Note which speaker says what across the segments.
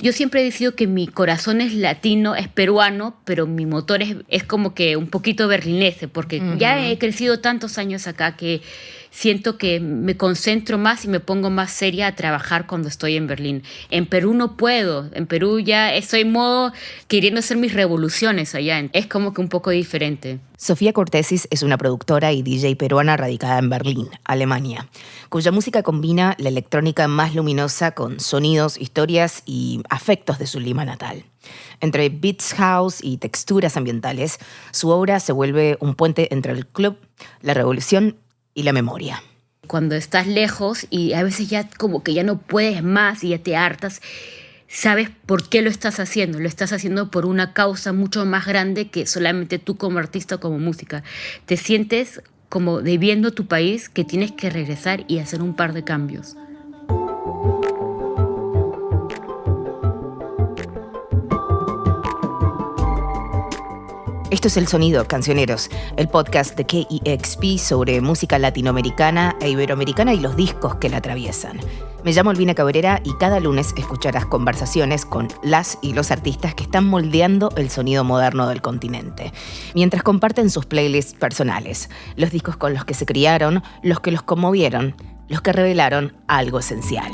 Speaker 1: Yo siempre he decidido que mi corazón es latino, es peruano, pero mi motor es como que un poquito berlinese, porque ya he crecido tantos años acá que siento que me concentro más y me pongo más seria a trabajar cuando estoy en Berlín. En Perú no puedo. En Perú ya estoy en modo queriendo hacer mis revoluciones allá. Es como que un poco diferente.
Speaker 2: Sofía Cortesis es una productora y DJ peruana radicada en Berlín, Alemania, cuya música combina la electrónica más luminosa con sonidos, historias y afectos de su Lima natal. Entre beats house y texturas ambientales, su obra se vuelve un puente entre el club, la revolución y la memoria.
Speaker 1: Cuando estás lejos y a veces ya como que ya no puedes más y ya te hartas, sabes por qué lo estás haciendo. Lo estás haciendo por una causa mucho más grande que solamente tú como artista o como música. Te sientes como debiendo tu país que tienes que regresar y hacer un par de cambios.
Speaker 2: Esto es El Sonido, Cancioneros, el podcast de KEXP sobre música latinoamericana e iberoamericana y los discos que la atraviesan. Me llamo Albina Cabrera y cada lunes escucharás conversaciones con las y los artistas que están moldeando el sonido moderno del continente, mientras comparten sus playlists personales, los discos con los que se criaron, los que los conmovieron, los que revelaron algo esencial.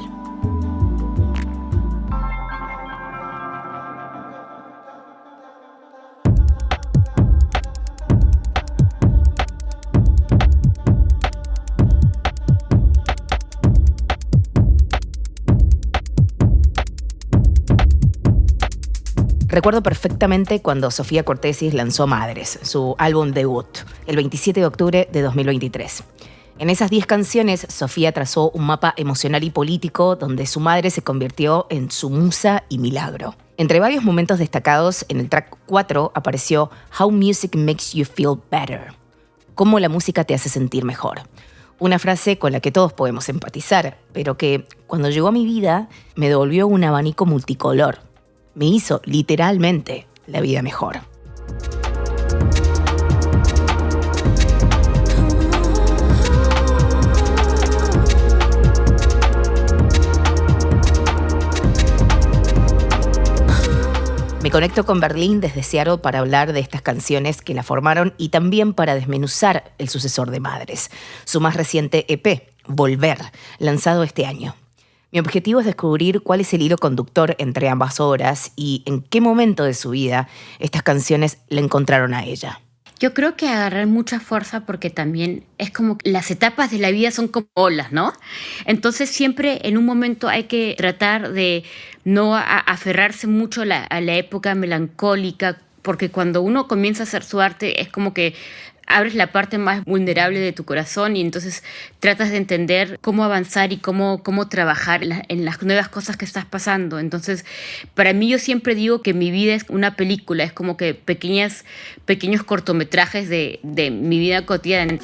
Speaker 2: Recuerdo perfectamente cuando Sofía Cortesis lanzó Madres, su álbum debut, el 27 de octubre de 2023. En esas 10 canciones, Sofía trazó un mapa emocional y político donde su madre se convirtió en su musa y milagro. Entre varios momentos destacados, en el track 4 apareció How Music Makes You Feel Better, cómo la música te hace sentir mejor. Una frase con la que todos podemos empatizar, pero que, cuando llegó a mi vida, me devolvió un abanico multicolor. Me hizo, literalmente, la vida mejor. Me conecto con Berlín desde Seattle para hablar de estas canciones que la formaron y también para desmenuzar el sucesor de Madres, su más reciente EP, Volver, lanzado este año. Mi objetivo es descubrir cuál es el hilo conductor entre ambas obras y en qué momento de su vida estas canciones la encontraron a ella.
Speaker 1: Yo creo que agarrar mucha fuerza porque también es como que las etapas de la vida son como olas, ¿no? Entonces siempre en un momento hay que tratar de no aferrarse mucho a la época melancólica, porque cuando uno comienza a hacer su arte es como que abres la parte más vulnerable de tu corazón y entonces tratas de entender cómo avanzar y cómo trabajar en las nuevas cosas que estás pasando. Entonces, para mí yo siempre digo que mi vida es una película, es como que pequeños cortometrajes de mi vida cotidiana.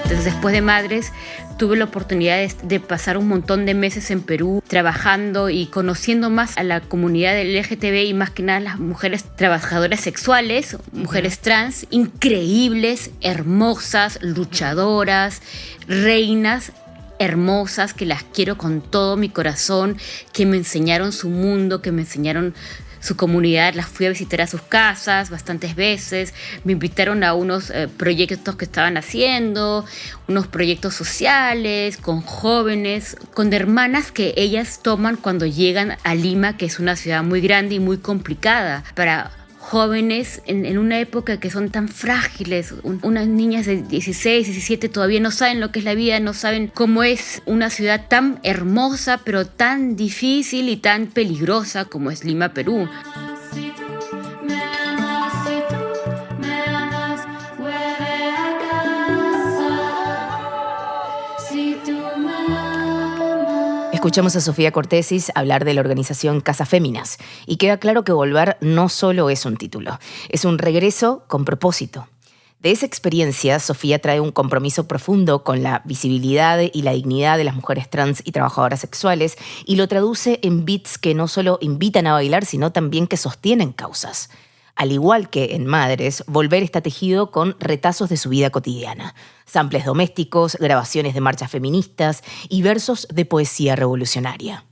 Speaker 1: Entonces, después de Madres, tuve la oportunidad de pasar un montón de meses en Perú trabajando y conociendo más a la comunidad del LGTB y más que nada las mujeres trabajadoras sexuales, mujeres trans, increíbles, hermosas, luchadoras, reinas hermosas que las quiero con todo mi corazón, que me enseñaron su mundo, que me enseñaron su comunidad. Las fui a visitar a sus casas bastantes veces, me invitaron a unos proyectos que estaban haciendo, unos proyectos sociales, con jóvenes, con hermanas que ellas toman cuando llegan a Lima, que es una ciudad muy grande y muy complicada para jóvenes en una época que son tan frágiles. Unas niñas de 16, 17 todavía no saben lo que es la vida, no saben cómo es una ciudad tan hermosa, pero tan difícil y tan peligrosa como es Lima, Perú.
Speaker 2: Escuchamos a Sofía Cortesis hablar de la organización Casa Féminas y queda claro que Volver no solo es un título, es un regreso con propósito. De esa experiencia, Sofía trae un compromiso profundo con la visibilidad y la dignidad de las mujeres trans y trabajadoras sexuales y lo traduce en beats que no solo invitan a bailar, sino también que sostienen causas. Al igual que en Madres, Volver está tejido con retazos de su vida cotidiana, samples domésticos, grabaciones de marchas feministas y versos de poesía revolucionaria.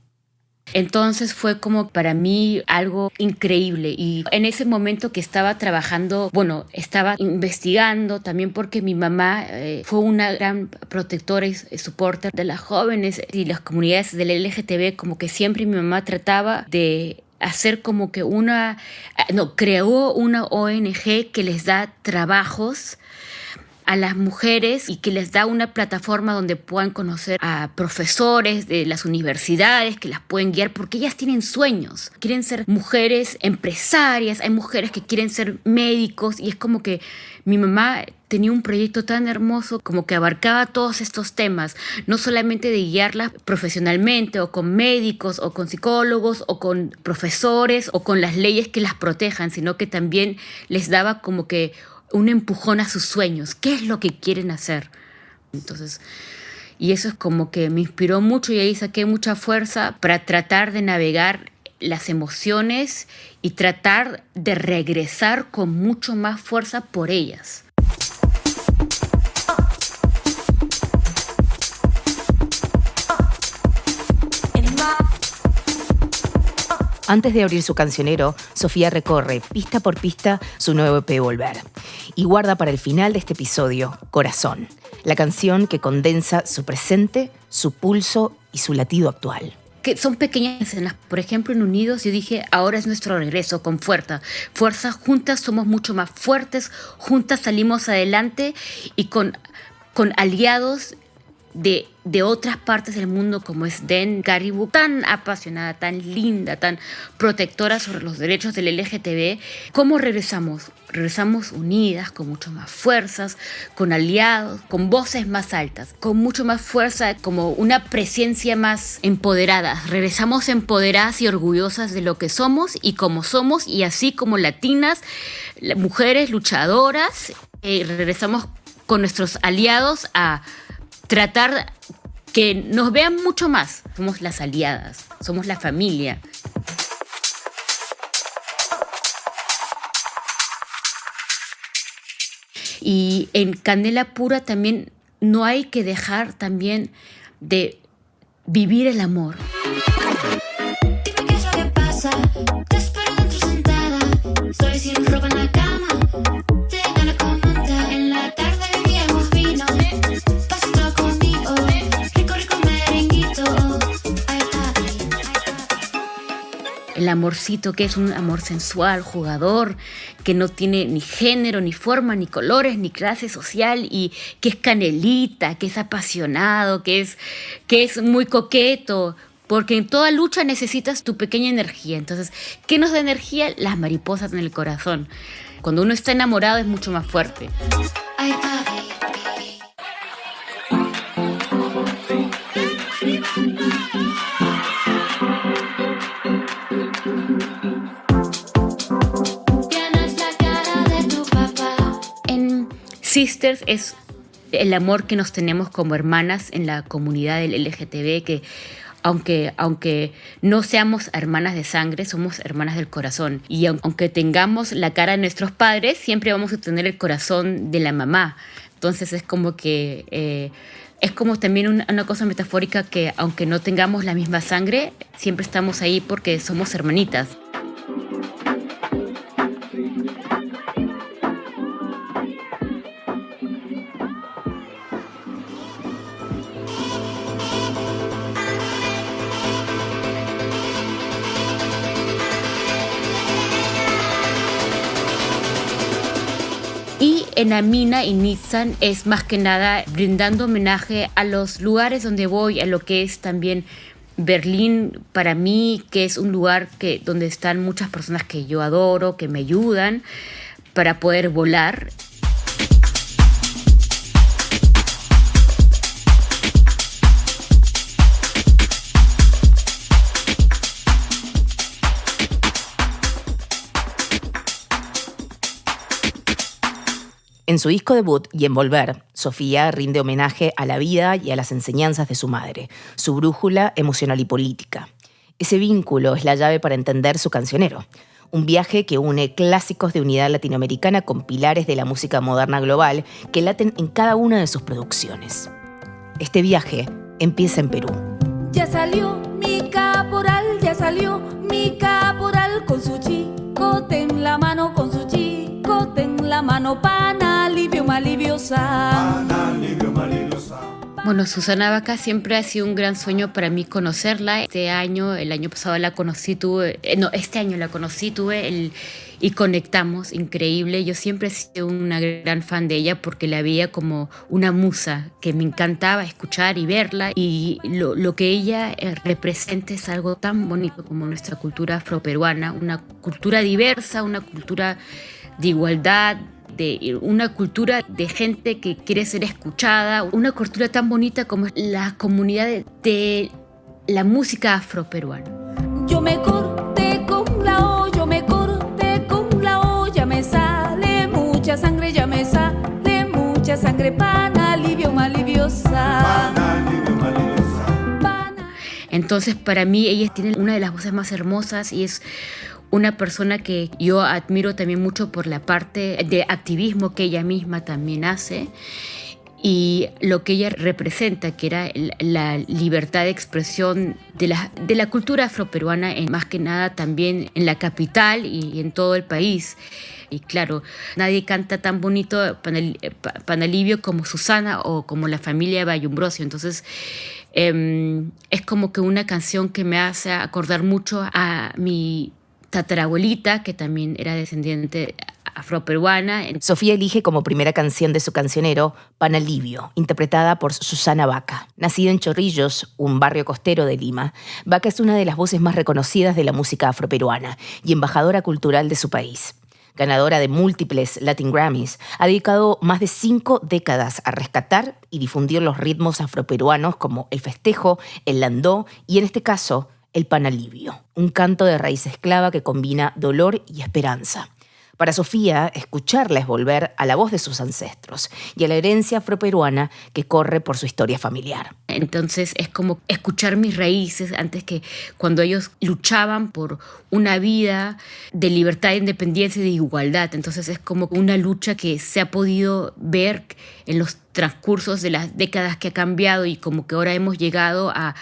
Speaker 1: Entonces fue como para mí algo increíble, y en ese momento que estaba trabajando, estaba investigando también porque mi mamá fue una gran protectora y supporter de las jóvenes y las comunidades del LGTB, como que siempre mi mamá trataba de hacer como que creó una ONG que les da trabajos a las mujeres y que les da una plataforma donde puedan conocer a profesores de las universidades que las pueden guiar, porque ellas tienen sueños, quieren ser mujeres empresarias, hay mujeres que quieren ser médicos, y es como que mi mamá tenía un proyecto tan hermoso como que abarcaba todos estos temas, no solamente de guiarlas profesionalmente o con médicos o con psicólogos o con profesores o con las leyes que las protejan, sino que también les daba como que un empujón a sus sueños, qué es lo que quieren hacer. Entonces, y eso es como que me inspiró mucho, y ahí saqué mucha fuerza para tratar de navegar las emociones y tratar de regresar con mucho más fuerza por ellas.
Speaker 2: Antes de abrir su cancionero, Sofía recorre pista por pista su nuevo EP Volver. Y guarda para el final de este episodio Corazón, la canción que condensa su presente, su pulso y su latido actual.
Speaker 1: Que son pequeñas escenas. Por ejemplo, en Unidos yo dije, ahora es nuestro regreso con fuerza. Fuerza, juntas somos mucho más fuertes, juntas salimos adelante, y con aliados de otras partes del mundo, como es Den Caribou, tan apasionada, tan linda, tan protectora sobre los derechos del LGTB. ¿Cómo regresamos? Regresamos unidas, con mucho más fuerzas, con aliados, con voces más altas, con mucho más fuerza, como una presencia más empoderada. Regresamos empoderadas y orgullosas de lo que somos y como somos, y así como latinas, mujeres luchadoras, regresamos con nuestros aliados a tratar que nos vean mucho más. Somos las aliadas, somos la familia. Y en Candela Pura también no hay que dejar también de vivir el amor.
Speaker 3: Dime qué es lo que pasa, te espero dentro sentada, estoy sin ropa en la cama, te gana comenta, en la tarde bebíamos vino, pasito conmigo, rico rico merenguito, ay papi.
Speaker 1: El amorcito, que es un amor sensual, jugador, que no tiene ni género, ni forma, ni colores, ni clase social, y que es canelita, que es apasionado, que es muy coqueto, porque en toda lucha necesitas tu pequeña energía. Entonces, ¿qué nos da energía? Las mariposas en el corazón. Cuando uno está enamorado es mucho más fuerte.
Speaker 3: Ay papi.
Speaker 1: Sisters es el amor que nos tenemos como hermanas en la comunidad del LGTB, que aunque no seamos hermanas de sangre, somos hermanas del corazón. Y aunque tengamos la cara de nuestros padres, siempre vamos a tener el corazón de la mamá. Entonces es como que es como también una cosa metafórica, que aunque no tengamos la misma sangre, siempre estamos ahí porque somos hermanitas. Y en Amina y Nitsan es más que nada brindando homenaje a los lugares donde voy, a lo que es también Berlín para mí, que es un lugar donde están muchas personas que yo adoro, que me ayudan para poder volar.
Speaker 2: En su disco debut y en Volver, Sofía rinde homenaje a la vida y a las enseñanzas de su madre, su brújula emocional y política. Ese vínculo es la llave para entender su cancionero, Un viaje que une clásicos de unidad latinoamericana con pilares de la música moderna global que laten en cada una de sus producciones. Este viaje empieza en Perú.
Speaker 4: Ya salió mi caporal, ya salió mi caporal con su chicote en la mano, con su chicote en la mano. Pana alivio, maliviosa.
Speaker 5: Pana alivio, maliviosa.
Speaker 1: Bueno, Susana Baca siempre ha sido un gran sueño para mí conocerla. El año pasado la conocí, este año la conocí, y conectamos, increíble. Yo siempre he sido una gran fan de ella porque la veía como una musa que me encantaba escuchar y verla. Y lo que ella representa es algo tan bonito como nuestra cultura afroperuana, una cultura diversa, una cultura de igualdad, de una cultura de gente que quiere ser escuchada, una cultura tan bonita como la comunidad de la música afroperuana.
Speaker 4: Yo me corté con la olla, yo me corté con la olla, me sale mucha sangre, ya me sale mucha sangre. Pana alivio, maliviosa.
Speaker 5: Pana alivio, maliviosa.
Speaker 1: Entonces, para mí, ella tiene una de las voces más hermosas y es una persona que yo admiro también mucho por la parte de activismo que ella misma también hace y lo que ella representa, que era la libertad de expresión de la cultura afroperuana, más que nada también en la capital y en todo el país. Y claro, nadie canta tan bonito Panalivio como Susana o como la familia Bayumbrosio. Entonces, es como que una canción que me hace acordar mucho a mi tatarabuelita, que también era descendiente afroperuana.
Speaker 2: Sofía elige como primera canción de su cancionero Panalivio, interpretada por Susana Baca. Nacida en Chorrillos, un barrio costero de Lima, Baca es una de las voces más reconocidas de la música afroperuana y embajadora cultural de su país. Ganadora de múltiples Latin Grammys, ha dedicado más de 5 décadas a rescatar y difundir los ritmos afroperuanos como el festejo, el landó y, en este caso, el panalivio, un canto de raíz esclava que combina dolor y esperanza. Para Sofía, escucharla es volver a la voz de sus ancestros y a la herencia afroperuana que corre por su historia familiar.
Speaker 1: Entonces es como escuchar mis raíces antes que cuando ellos luchaban por una vida de libertad, de independencia y de igualdad. Entonces es como una lucha que se ha podido ver en los transcursos de las décadas que ha cambiado y como que ahora hemos llegado a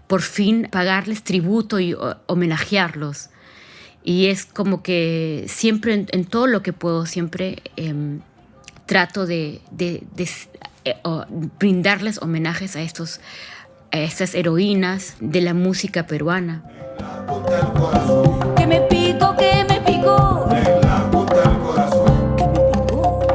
Speaker 1: por fin pagarles tributo y homenajearlos. Y es como que siempre, en todo lo que puedo, siempre trato de brindarles homenajes a estas heroínas de la música peruana.
Speaker 4: Que me pico, que me pico.
Speaker 5: En la punta del corazón.
Speaker 4: Que me pico.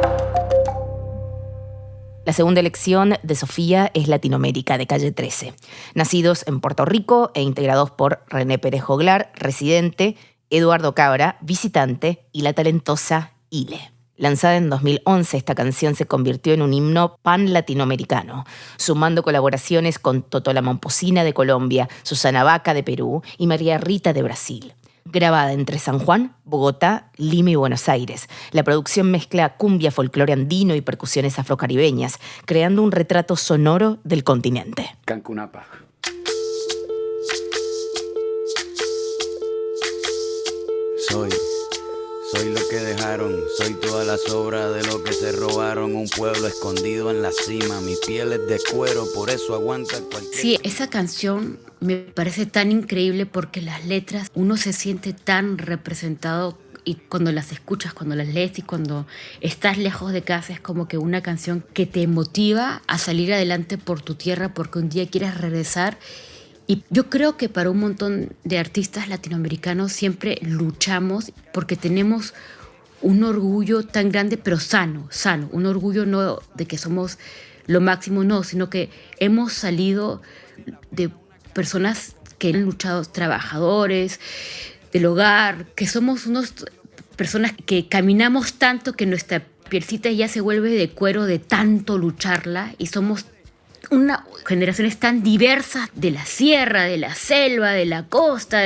Speaker 2: La segunda elección de Sofía es Latinoamérica, de Calle 13. Nacidos en Puerto Rico e integrados por René Pérez Joglar, residente, Eduardo Cabra, visitante, y la talentosa Ile. Lanzada en 2011, esta canción se convirtió en un himno pan-latinoamericano, sumando colaboraciones con Totó la Momposina de Colombia, Susana Baca de Perú y María Rita de Brasil. Grabada entre San Juan, Bogotá, Lima y Buenos Aires, la producción mezcla cumbia, folclore andino y percusiones afrocaribeñas, creando un retrato sonoro del continente.
Speaker 6: Cancunapa. Soy lo que dejaron, soy toda la sobra de lo que se robaron, un pueblo escondido en la cima, mi piel es de cuero, por eso aguanta cualquier...
Speaker 1: Sí, esa canción me parece tan increíble porque las letras, uno se siente tan representado y cuando las escuchas, cuando las lees y cuando estás lejos de casa es como que una canción que te motiva a salir adelante por tu tierra porque un día quieres regresar. Y yo creo que para un montón de artistas latinoamericanos siempre luchamos porque tenemos un orgullo tan grande, pero sano. Un orgullo no de que somos lo máximo, no, sino que hemos salido de personas que han luchado, trabajadores del hogar, que somos unas personas que caminamos tanto que nuestra pielcita ya se vuelve de cuero de tanto lucharla y somos generaciones tan diversas de la sierra, de la selva, de la costa,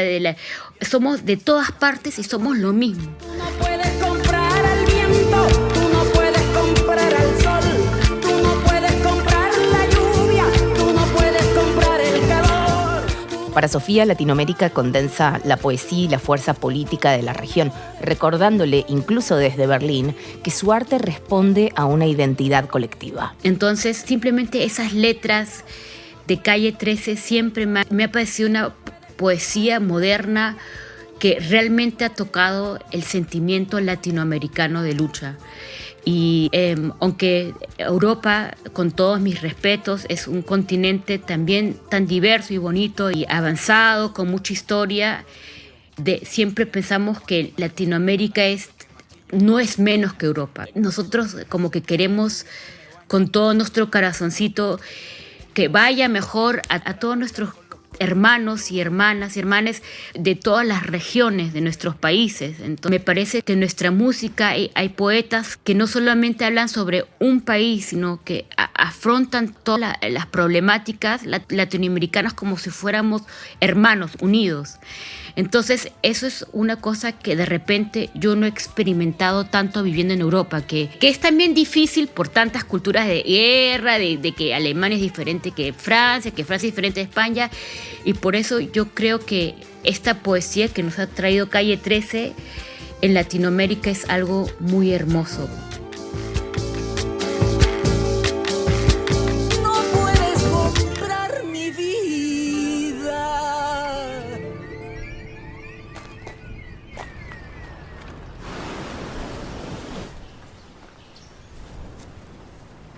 Speaker 1: somos de todas partes y somos lo mismo.
Speaker 4: Tú no puedes comprar al viento, tú no puedes comprar al sol, tú no puedes comprar la lluvia, tú no puedes comprar el calor.
Speaker 2: Para Sofía, Latinoamérica condensa la poesía y la fuerza política de la región, recordándole, incluso desde Berlín, que su arte responde a una identidad colectiva.
Speaker 1: Entonces, simplemente esas letras de Calle 13 siempre me ha parecido una poesía moderna que realmente ha tocado el sentimiento latinoamericano de lucha. Y aunque Europa, con todos mis respetos, es un continente también tan diverso y bonito y avanzado, con mucha historia, siempre pensamos que Latinoamérica no es menos que Europa. Nosotros como que queremos con todo nuestro corazoncito que vaya mejor a todos nuestros hermanos y hermanas de todas las regiones de nuestros países. Entonces, me parece que en nuestra música hay poetas que no solamente hablan sobre un país, sino que afrontan todas las problemáticas latinoamericanas como si fuéramos hermanos unidos. Entonces, eso es una cosa que de repente yo no he experimentado tanto viviendo en Europa, que es también difícil por tantas culturas de guerra, de que Alemania es diferente que Francia es diferente de España, y por eso yo creo que esta poesía que nos ha traído Calle 13 en Latinoamérica es algo muy hermoso.
Speaker 4: No puedes comprar mi vida.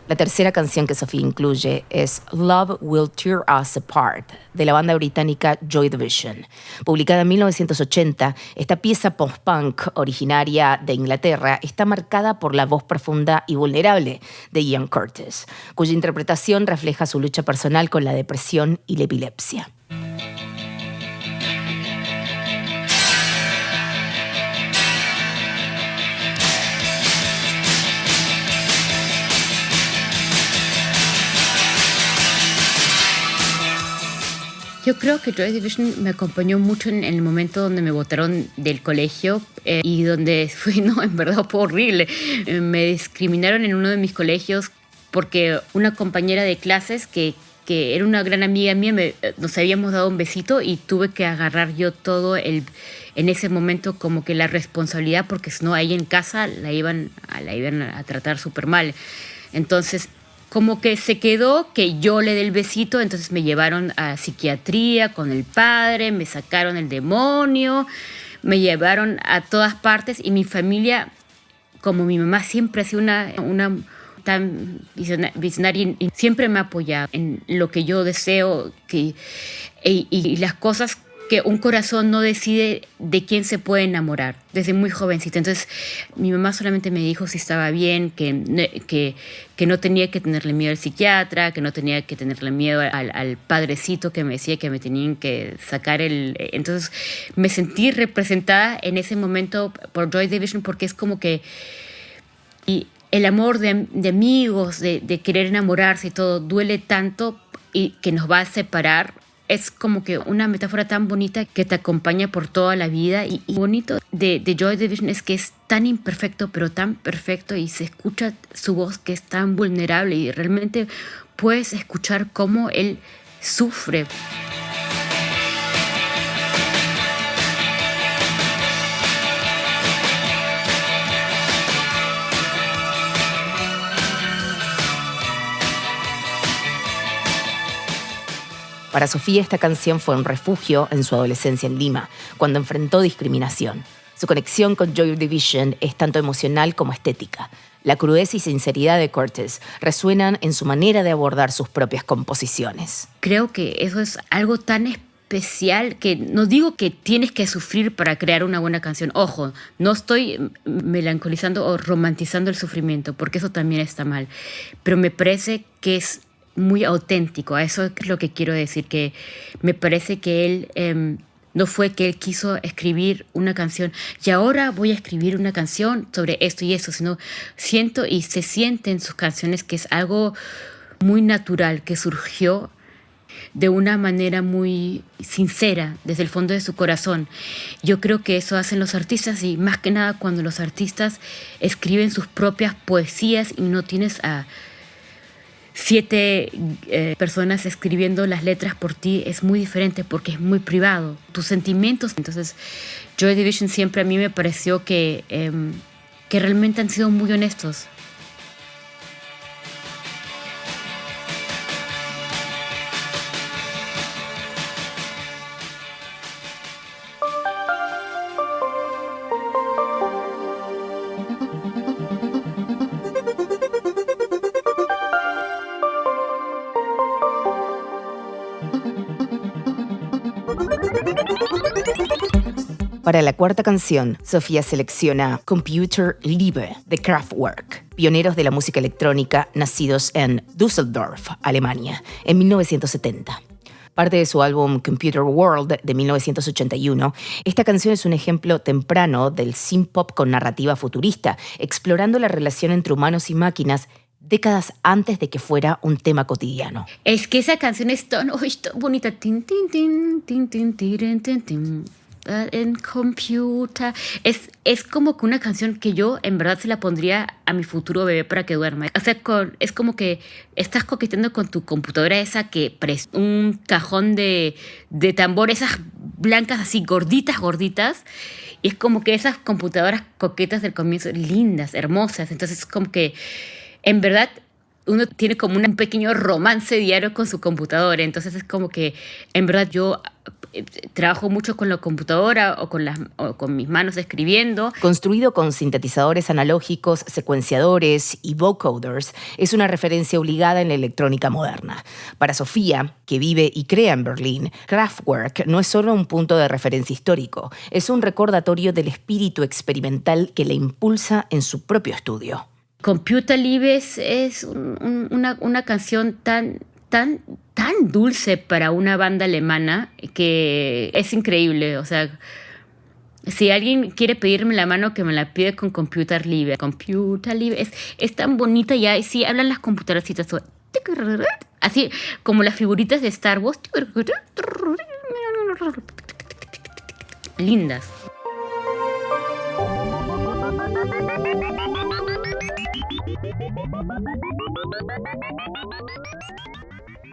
Speaker 2: La tercera canción que Sofía incluye es Love Will Tear Us Apart, de la banda británica Joy Division. Publicada en 1980, esta pieza post-punk originaria de Inglaterra está marcada por la voz profunda y vulnerable de Ian Curtis, cuya interpretación refleja su lucha personal con la depresión y la epilepsia.
Speaker 1: Yo creo que Joy Division me acompañó mucho en el momento donde me botaron del colegio y donde en verdad fue horrible. Me discriminaron en uno de mis colegios porque una compañera de clases que era una gran amiga mía, nos habíamos dado un besito y tuve que agarrar yo todo en ese momento como que la responsabilidad, porque si no, ahí en casa la iban a tratar súper mal. Entonces, como que se quedó que yo le dé el besito, entonces me llevaron a psiquiatría con el padre, me sacaron el demonio, me llevaron a todas partes, y mi familia, como mi mamá siempre ha sido una tan visionaria y siempre me ha apoyado en lo que yo deseo y las cosas que un corazón no decide de quién se puede enamorar desde muy jovencita. Entonces mi mamá solamente me dijo si estaba bien, que no tenía que tenerle miedo al psiquiatra, que no tenía que tenerle miedo al padrecito que me decía que me tenían que sacar Entonces me sentí representada en ese momento por Joy Division, porque es como que y el amor de amigos, de querer enamorarse y todo, duele tanto y que nos va a separar. Es como que una metáfora tan bonita que te acompaña por toda la vida. Y bonito de Joy Division es que es tan imperfecto, pero tan perfecto, y se escucha su voz que es tan vulnerable y realmente puedes escuchar cómo él sufre.
Speaker 2: Para Sofía, esta canción fue un refugio en su adolescencia en Lima, cuando enfrentó discriminación. Su conexión con Joy Division es tanto emocional como estética. La crudeza y sinceridad de Curtis resuenan en su manera de abordar sus propias composiciones.
Speaker 1: Creo que eso es algo tan especial que no digo que tienes que sufrir para crear una buena canción. Ojo, no estoy melancolizando o romantizando el sufrimiento, porque eso también está mal. Pero me parece que es muy auténtico. A eso es lo que quiero decir, que me parece que él no fue que él quiso escribir una canción y ahora voy a escribir una canción sobre esto y eso, sino siento y se siente en sus canciones que es algo muy natural, que surgió de una manera muy sincera, desde el fondo de su corazón. Yo creo que eso hacen los artistas, y más que nada cuando los artistas escriben sus propias poesías y no tienes 7 personas escribiendo las letras por ti es muy diferente porque es muy privado, tus sentimientos. Entonces Joy Division siempre a mí me pareció que realmente han sido muy honestos.
Speaker 2: Para la cuarta canción, Sofía selecciona Computer Liebe de Kraftwerk, pioneros de la música electrónica nacidos en Düsseldorf, Alemania, en 1970. Parte de su álbum Computer World de 1981, esta canción es un ejemplo temprano del synth-pop con narrativa futurista, explorando la relación entre humanos y máquinas décadas antes de que fuera un tema cotidiano.
Speaker 1: Es que esa canción es tan bonita. Tin, tin, tin, tin, tin, tin, tin, tin. En computer. Es como que una canción que yo en verdad se la pondría a mi futuro bebé para que duerma. O sea, es como que estás coqueteando con tu computadora esa que parece un cajón de tambor, esas blancas así gorditas. Y es como que esas computadoras coquetas del comienzo, lindas, hermosas. Entonces es como que en verdad uno tiene como un pequeño romance diario con su computadora. Entonces es como que en verdad yo trabajo mucho con la computadora o con mis manos escribiendo.
Speaker 2: Construido con sintetizadores analógicos, secuenciadores y vocoders, es una referencia obligada en la electrónica moderna. Para Sofía, que vive y crea en Berlín, Kraftwerk no es solo un punto de referencia histórico, es un recordatorio del espíritu experimental que le impulsa en su propio estudio.
Speaker 1: Computer Liebe es una canción tan dulce para una banda alemana que es increíble. O sea, si alguien quiere pedirme la mano, que me la pide con Computer Liebe. Computer Liebe es tan bonita ya. Y sí, hablan las computadorcitas así como las figuritas de Star Wars. Lindas.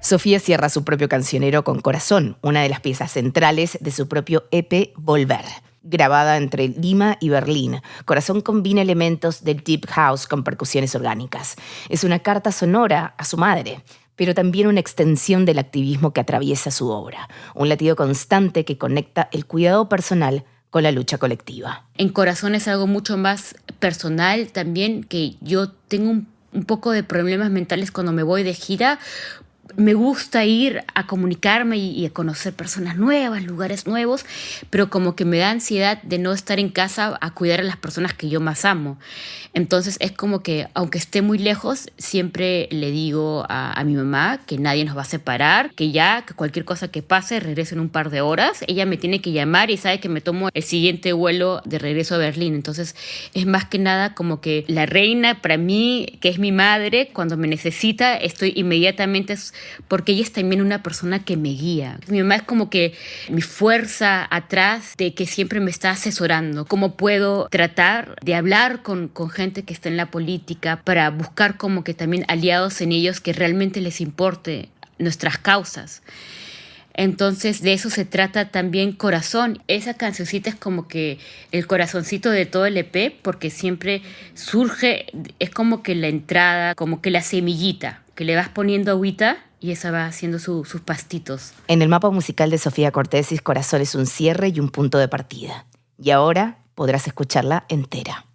Speaker 2: Sofía cierra su propio cancionero con Corazón, una de las piezas centrales de su propio EP Volver. Grabada entre Lima y Berlín, Corazón combina elementos del deep house con percusiones orgánicas. Es una carta sonora a su madre, pero también una extensión del activismo que atraviesa su obra. Un latido constante que conecta el cuidado personal con la lucha colectiva.
Speaker 1: En Corazón es algo mucho más personal también, que yo tengo un poco de problemas mentales cuando me voy de gira. Me gusta ir a comunicarme y a conocer personas nuevas, lugares nuevos, pero como que me da ansiedad de no estar en casa a cuidar a las personas que yo más amo. Entonces es como que, aunque esté muy lejos, siempre le digo a mi mamá que nadie nos va a separar, que cualquier cosa que pase, regreso en un par de horas. Ella me tiene que llamar y sabe que me tomo el siguiente vuelo de regreso a Berlín. Entonces es más que nada como que la reina para mí, que es mi madre, cuando me necesita, estoy inmediatamente, porque ella es también una persona que me guía. Mi mamá es como que mi fuerza atrás, de que siempre me está asesorando. Cómo puedo tratar de hablar con gente que está en la política para buscar como que también aliados en ellos que realmente les importe nuestras causas. Entonces de eso se trata también Corazón. Esa cancioncita es como que el corazoncito de todo el EP, porque siempre surge, es como que la entrada, como que la semillita, que le vas poniendo agüita y esa va haciendo sus pastitos.
Speaker 2: En el mapa musical de Sofía Cortésis, Corazón es un cierre y un punto de partida. Y ahora podrás escucharla entera.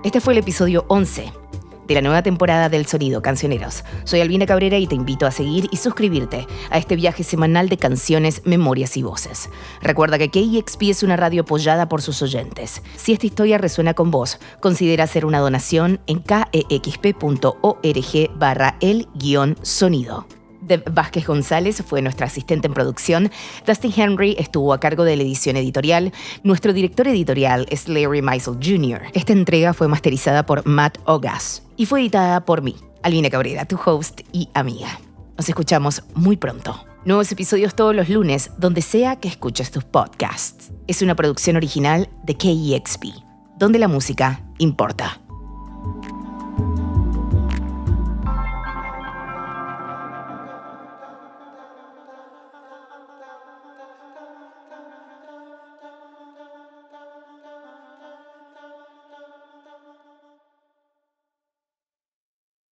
Speaker 2: Este fue el episodio 11 de la nueva temporada del Sonido Cancioneros. Soy Albina Cabrera y te invito a seguir y suscribirte a este viaje semanal de canciones, memorias y voces. Recuerda que KEXP es una radio apoyada por sus oyentes. Si esta historia resuena con vos, considera hacer una donación en kexp.org/el-sonido. Deb Vázquez González fue nuestra asistente en producción. Dustin Henry estuvo a cargo de la edición editorial. Nuestro director editorial es Larry Meisel Jr. Esta entrega fue masterizada por Matt Ogas y fue editada por mí, Albina Cabrera, tu host y amiga. Nos escuchamos muy pronto. Nuevos episodios todos los lunes, donde sea que escuches tus podcasts. Es una producción original de KEXP, donde la música importa.